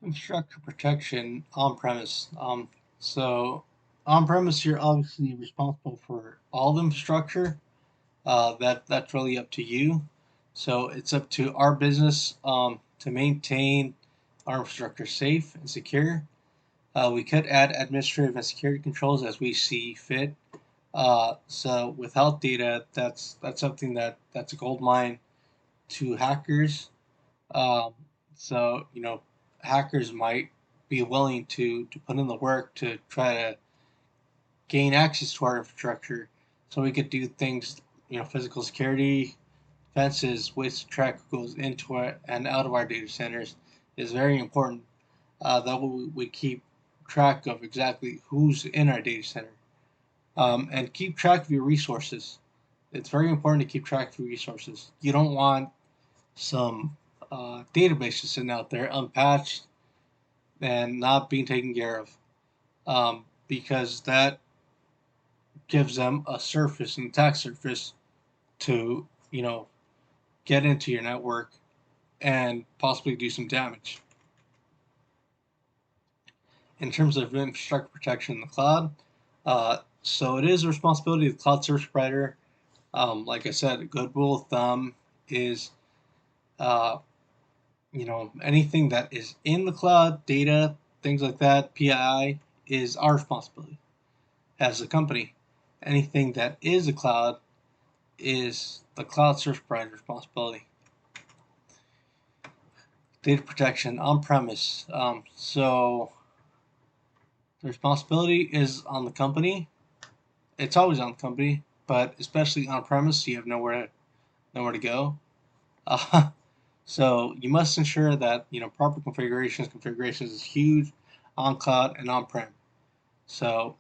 Infrastructure protection on-premise. So on-premise, you're obviously responsible for all the infrastructure. That's really up to you. So it's up to our business to maintain our infrastructure safe and secure. We could add administrative and security controls as we see fit. So without data, that's something that's a gold mine to hackers. Um, so hackers might be willing to put in the work to try to gain access to our infrastructure, so we could do things. Physical security, fences, which track goes into it and out of our data centers is very important. That we keep track of exactly who's in our data center, and keep track of your resources. It's very important to keep track of your resources. You don't want some databases sitting out there unpatched and not being taken care of, because that gives them a surface, an attack surface, to get into your network and possibly do some damage. In terms of infrastructure protection in the cloud, so it is a responsibility of the cloud service provider. Like I said, a good rule of thumb is uh, anything that is in the cloud, data, things like that, PII, is our responsibility as a company. Anything that is a cloud is the cloud service provider's responsibility. Data protection on premise. So the responsibility is on the company. It's always on the company, but especially on premise, you have nowhere to go. Uh, so you must ensure that proper configurations. Configurations is huge on cloud and on prem. So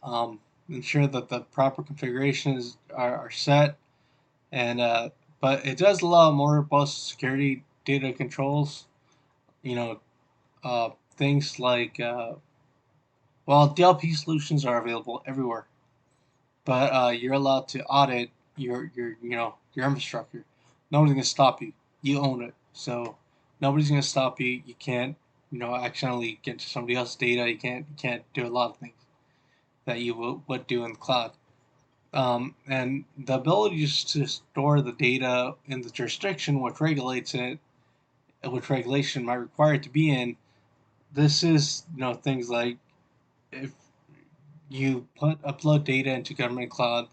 ensure that the proper configurations are set, and but it does allow more robust security data controls. You know, things like well, DLP solutions are available everywhere, but you're allowed to audit your infrastructure. Nobody's gonna stop you. You own it, so nobody's gonna stop you. You can't accidentally get to somebody else's data. You can't do a lot of things that you would do in the cloud. And the ability just to store the data in the jurisdiction which regulates it, which regulation might require it to be in. This is things like if you upload data into government cloud,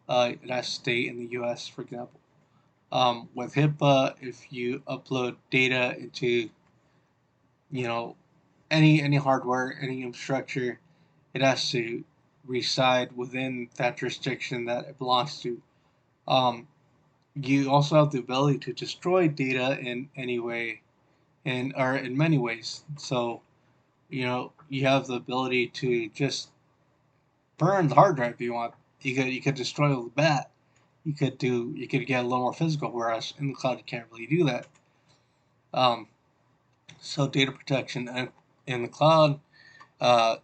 it has to stay in the U.S. for example. With HIPAA, if you upload data into you know any hardware, any infrastructure, it has to reside within that jurisdiction that it belongs to. Um, you also have the ability to destroy data in any way, and or in many ways. So you have the ability to just burn the hard drive if you want. You could destroy it with a bat. You could get a little more physical, whereas in the cloud you can't really do that. Um, so data protection in the cloud, uh,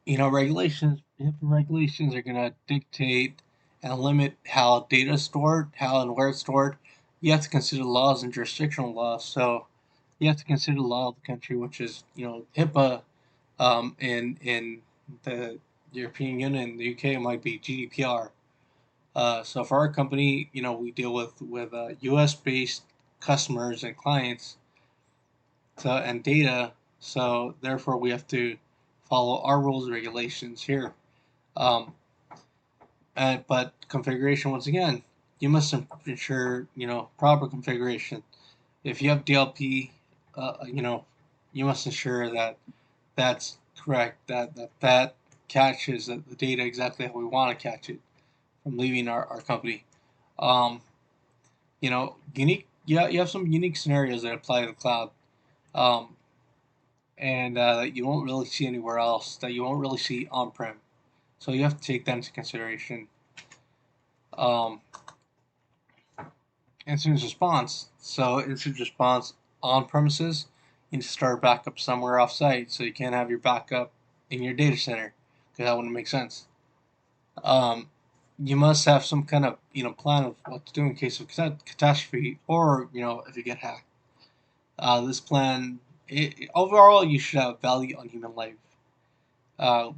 regulations, HIPAA regulations are going to dictate and limit how data is stored, how and where it's stored. You have to consider laws and jurisdictional laws. So you have to consider the law of the country, which is HIPAA. In the European Union, the UK, it might be GDPR. So for our company, we deal with U.S. based customers and clients, and data. So therefore, we have to follow our rules and regulations here. Um, but configuration, once again, you must ensure proper configuration. If you have DLP, you must ensure that that's correct. That catches the data exactly how we want to catch it from leaving our company. Um, unique. Yeah, you have some unique scenarios that apply to the cloud, um, and that you won't really see anywhere else. That you won't really see on prem. So you have to take that into consideration. Um, incident response. So incident response on premises, you need to start backup somewhere off site. So you can't have your backup in your data center because that wouldn't make sense. Um, you must have some kind of plan of what to do in case of catastrophe, or if you get hacked. This plan overall, you should have value on human life.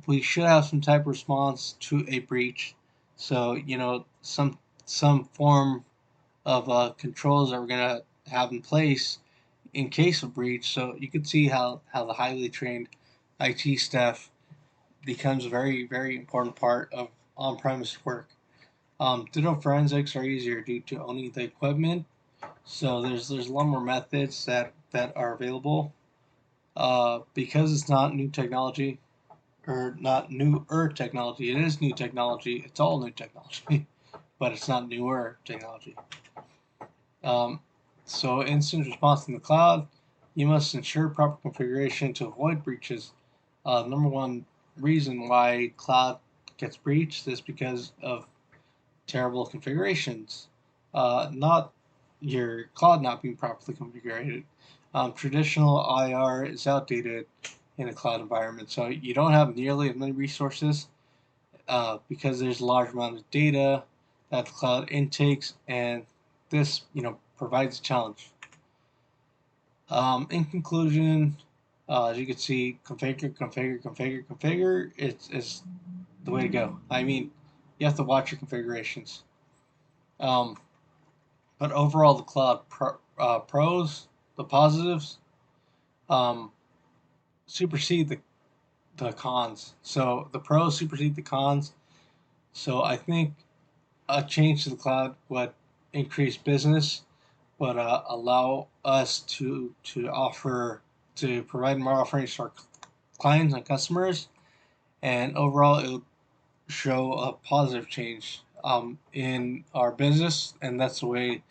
We should have some type of response to a breach. So some form of controls that we're gonna have in place in case of breach. So you can see how the highly trained IT staff becomes a very important part of on-premise work. Digital forensics are easier due to owning the equipment. So there's a lot more methods that are available. Because it's not new technology, or not newer technology. It is new technology. It's all new technology, but it's not newer technology. Um, so incident response in the cloud, you must ensure proper configuration to avoid breaches. Number one reason why cloud gets breached is because of terrible configurations, not your cloud not being properly configured. Traditional IR is outdated in a cloud environment, so you don't have nearly as many resources because there's a large amount of data that the cloud intakes, and this provides a challenge. In conclusion, as you can see, configure. It's the way to go. I mean, you have to watch your configurations. Um, but overall, the pros, the positives, um, supersede the cons. So the pros supersede the cons. So I think a change to the cloud would increase business, would allow us to provide more offerings to our clients and customers, and overall it would show a positive change in our business, and that's the way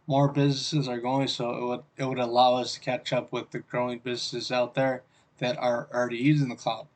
more businesses are going. So it would allow us to catch up with the growing businesses out there that are already using the cloud.